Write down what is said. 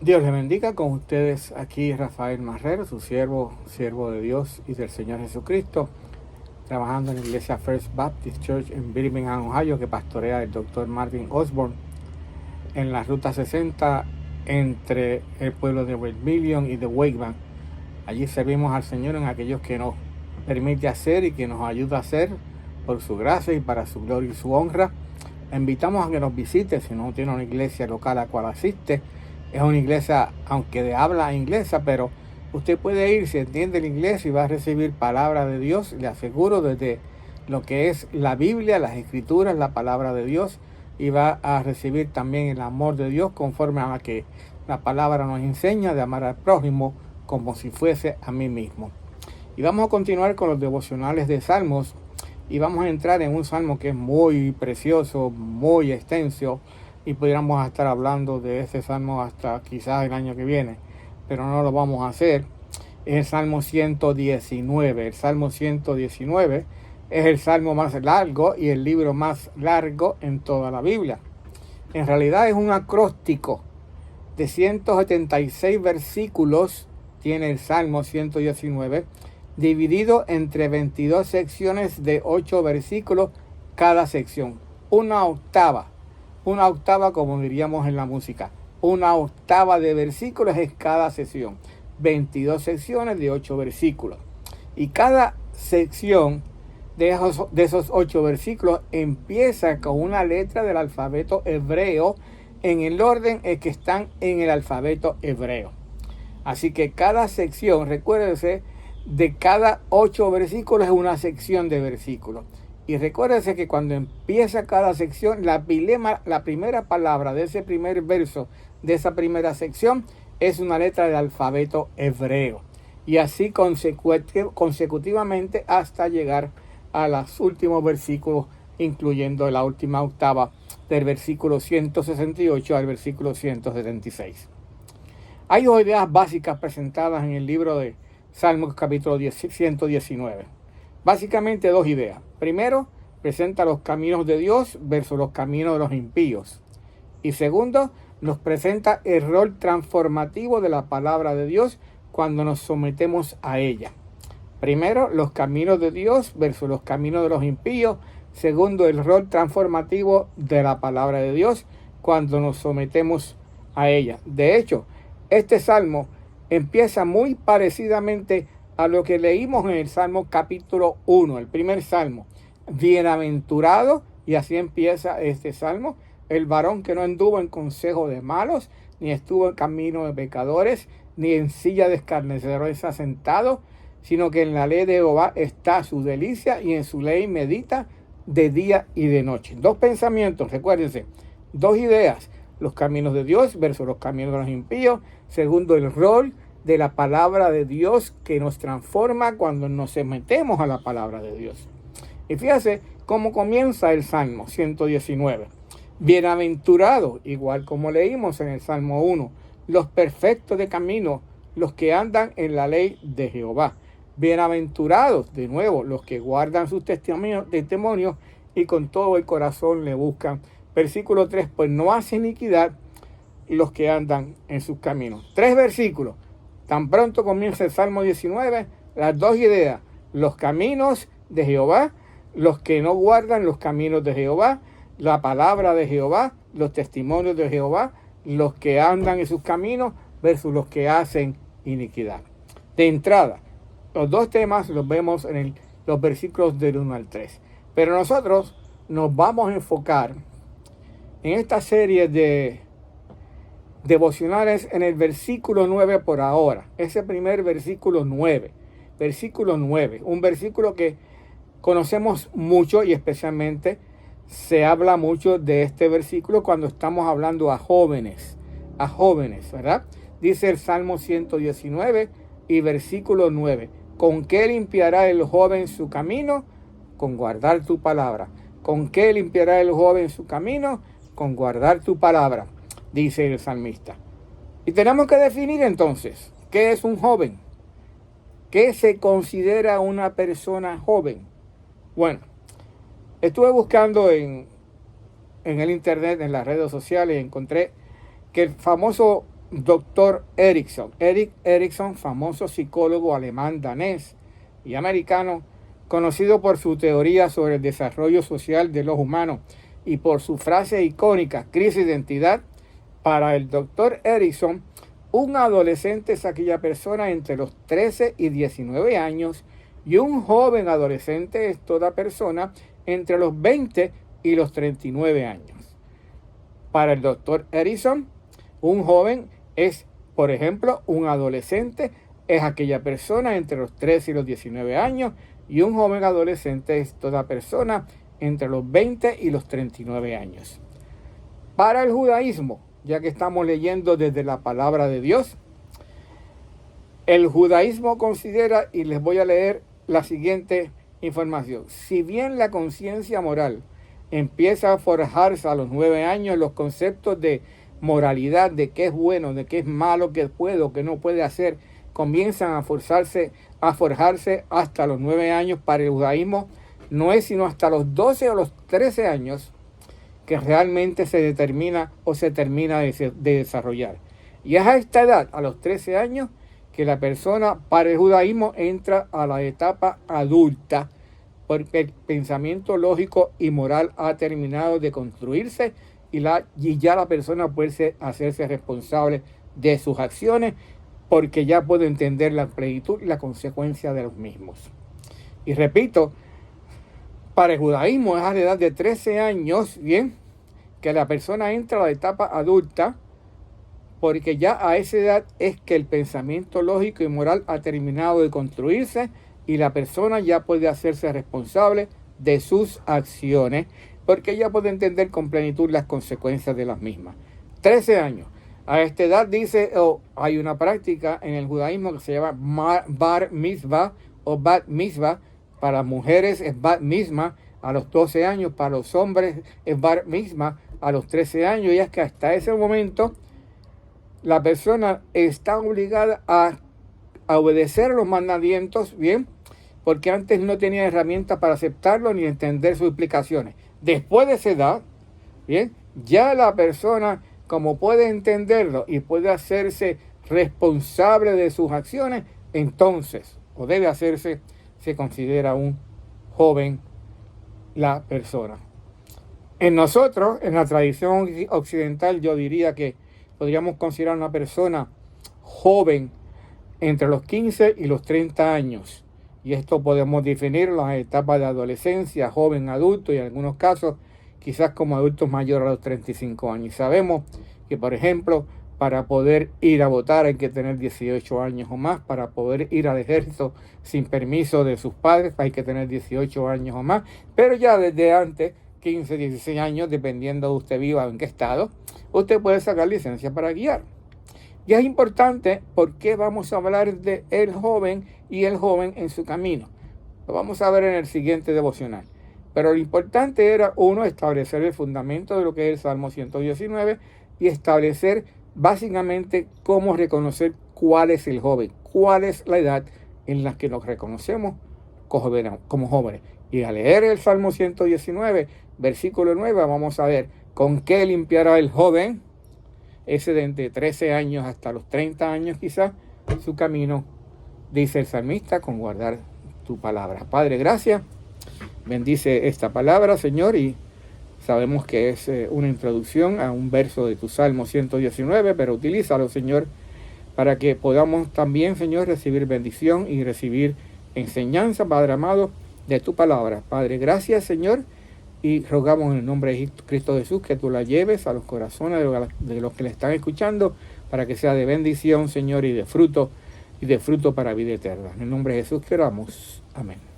Dios les bendiga. Con ustedes aquí Rafael Marrero, su siervo de Dios y del Señor Jesucristo, trabajando en la iglesia First Baptist Church en Birmingham, Ohio, que pastorea el Dr. Marvin Osborne, en la ruta 60 entre el pueblo de Vermilion y de Wakeman. Allí servimos al Señor en aquellos que nos permite hacer y que nos ayuda a hacer por su gracia y para su gloria y su honra. Le invitamos a que nos visite si no tiene una iglesia local a la cual asiste. Es una iglesia, aunque de habla inglesa, pero usted puede ir si entiende el inglés y va a recibir palabra de Dios. Le aseguro, desde lo que es la Biblia, las Escrituras, la palabra de Dios, y va a recibir también el amor de Dios conforme a que la palabra nos enseña, de amar al prójimo como si fuese a mí mismo. Y vamos a continuar con los devocionales de Salmos, y vamos a entrar en un salmo que es muy precioso, muy extenso, y pudiéramos estar hablando de este salmo hasta quizás el año que viene, pero no lo vamos a hacer. Es el Salmo 119. El Salmo 119 es el salmo más largo y el libro más largo en toda la Biblia. En realidad es un acróstico de 176 versículos, tiene el Salmo 119, dividido entre 22 secciones de 8 versículos cada sección. Una octava, como diríamos en la música, una octava de versículos es cada sección. 22 secciones de 8 versículos. Y cada sección de esos 8 versículos empieza con una letra del alfabeto hebreo en el orden en que están en el alfabeto hebreo. Así que cada sección, recuérdense, de cada 8 versículos es una sección de versículos. Y recuérdense que cuando empieza cada sección, la primera palabra de ese primer verso, de esa primera sección, es una letra del alfabeto hebreo. Y así consecutivamente hasta llegar a los últimos versículos, incluyendo la última octava del versículo 168 al versículo 176. Hay dos ideas básicas presentadas en el libro de Salmos capítulo 119. Básicamente dos ideas. Primero, presenta los caminos de Dios versus los caminos de los impíos. Y segundo, nos presenta el rol transformativo de la palabra de Dios cuando nos sometemos a ella. Primero, los caminos de Dios versus los caminos de los impíos. Segundo, el rol transformativo de la palabra de Dios cuando nos sometemos a ella. De hecho, este salmo empieza muy parecidamente a lo que leímos en el Salmo capítulo 1, el primer salmo. Bienaventurado, y así empieza este salmo, el varón que no anduvo en consejo de malos, ni estuvo en camino de pecadores, ni en silla de escarnecedores sentado, sino que en la ley de Jehová está su delicia, y en su ley medita de día y de noche. Dos pensamientos, recuérdense, dos ideas: los caminos de Dios versus los caminos de los impíos. Segundo, el rol de la palabra de Dios que nos transforma cuando nos sometemos a la palabra de Dios. Y fíjate cómo comienza el Salmo 119. Bienaventurados, igual como leímos en el Salmo 1, los perfectos de camino, los que andan en la ley de Jehová. Bienaventurados, de nuevo, los que guardan sus testimonios y con todo el corazón le buscan. Versículo 3, pues no hace iniquidad los que andan en sus caminos. 3 versículos. Tan pronto comienza el Salmo 19, las dos ideas: los caminos de Jehová, los que no guardan los caminos de Jehová, la palabra de Jehová, los testimonios de Jehová, los que andan en sus caminos versus los que hacen iniquidad. De entrada, los dos temas los vemos en los versículos del 1 al 3. Pero nosotros nos vamos a enfocar en esta serie de devocionales en el versículo 9 por ahora. Ese primer versículo 9. Versículo 9. Un versículo que conocemos mucho, y especialmente se habla mucho de este versículo cuando estamos hablando a jóvenes, ¿verdad? Dice el Salmo 119 y versículo 9. ¿Con qué limpiará el joven su camino? Con guardar tu palabra. ¿Con qué limpiará el joven su camino? Con guardar tu palabra, dice el salmista. Y tenemos que definir entonces, ¿qué es un joven? ¿Qué se considera una persona joven? Bueno, estuve buscando en el internet, en las redes sociales, y encontré que el famoso Dr. Erikson. Erik Erikson, famoso psicólogo alemán, danés y americano, conocido por su teoría sobre el desarrollo social de los humanos y por su frase icónica, crisis de identidad. Para el Dr. Erikson, un adolescente es aquella persona entre los 13 y 19 años y un joven adolescente es toda persona entre los 20 y los 39 años. Para el Dr. Erikson, un joven es, por ejemplo, un adolescente es aquella persona entre los 13 y los 19 años y un joven adolescente es toda persona entre los 20 y los 39 años. Para el judaísmo, ya que estamos leyendo desde la palabra de Dios, el judaísmo considera, y les voy a leer la siguiente información: si bien la conciencia moral empieza a forjarse a los 9 años, los conceptos de moralidad, de qué es bueno, de qué es malo, qué puede o qué no puede hacer, comienzan a forjarse hasta los 9 años. Para el judaísmo no es sino hasta los 12 o los 13 años que realmente se determina o se termina de desarrollar. Y es a esta edad, a los 13 años, que la persona, para el judaísmo, entra a la etapa adulta, porque el pensamiento lógico y moral ha terminado de construirse y ya la persona puede hacerse responsable de sus acciones, porque ya puede entender la plenitud y la consecuencia de los mismos. Y repito, para el judaísmo es a la edad de 13 años, bien, que la persona entra a la etapa adulta, porque ya a esa edad es que el pensamiento lógico y moral ha terminado de construirse y la persona ya puede hacerse responsable de sus acciones, porque ya puede entender con plenitud las consecuencias de las mismas. 13 años. A esta edad dice, hay una práctica en el judaísmo que se llama bar mitzvah o bat mitzvah. Para mujeres es bat mitzvah a los 12 años, para los hombres es bar mitzvah a los 13 años, y es que hasta ese momento la persona está obligada a obedecer los mandamientos, bien, porque antes no tenía herramientas para aceptarlo ni entender sus implicaciones. Después de esa edad, bien, ya la persona, como puede entenderlo y puede hacerse responsable de sus acciones, entonces, o debe hacerse, se considera un joven la persona. En nosotros, en la tradición occidental, yo diría que podríamos considerar una persona joven entre los 15 y los 30 años. Y esto podemos definir las etapas de adolescencia, joven, adulto y en algunos casos quizás como adultos mayores a los 35 años. Y sabemos que, por ejemplo, para poder ir a votar hay que tener 18 años o más. Para poder ir al ejército sin permiso de sus padres hay que tener 18 años o más. Pero ya desde antes, 15, 16 años, dependiendo de usted viva en qué estado, usted puede sacar licencia para guiar. Y es importante porque vamos a hablar de el joven y el joven en su camino. Lo vamos a ver en el siguiente devocional. Pero lo importante era, uno, establecer el fundamento de lo que es el Salmo 119 y establecer básicamente cómo reconocer cuál es el joven, cuál es la edad en la que nos reconocemos como jóvenes. Y al leer el Salmo 119, versículo 9, vamos a ver con qué limpiará el joven, ese de entre 13 años hasta los 30 años quizás, su camino, dice el salmista, con guardar tu palabra. Padre, gracias. Bendice esta palabra, Señor, y sabemos que es una introducción a un verso de tu Salmo 119, pero utilízalo, Señor, para que podamos también, Señor, recibir bendición y recibir enseñanza, Padre amado, de tu palabra. Padre, gracias, Señor, y rogamos en el nombre de Cristo Jesús que tú la lleves a los corazones de los que le están escuchando, para que sea de bendición, Señor, y de fruto para vida eterna. En el nombre de Jesús que oramos. Amén.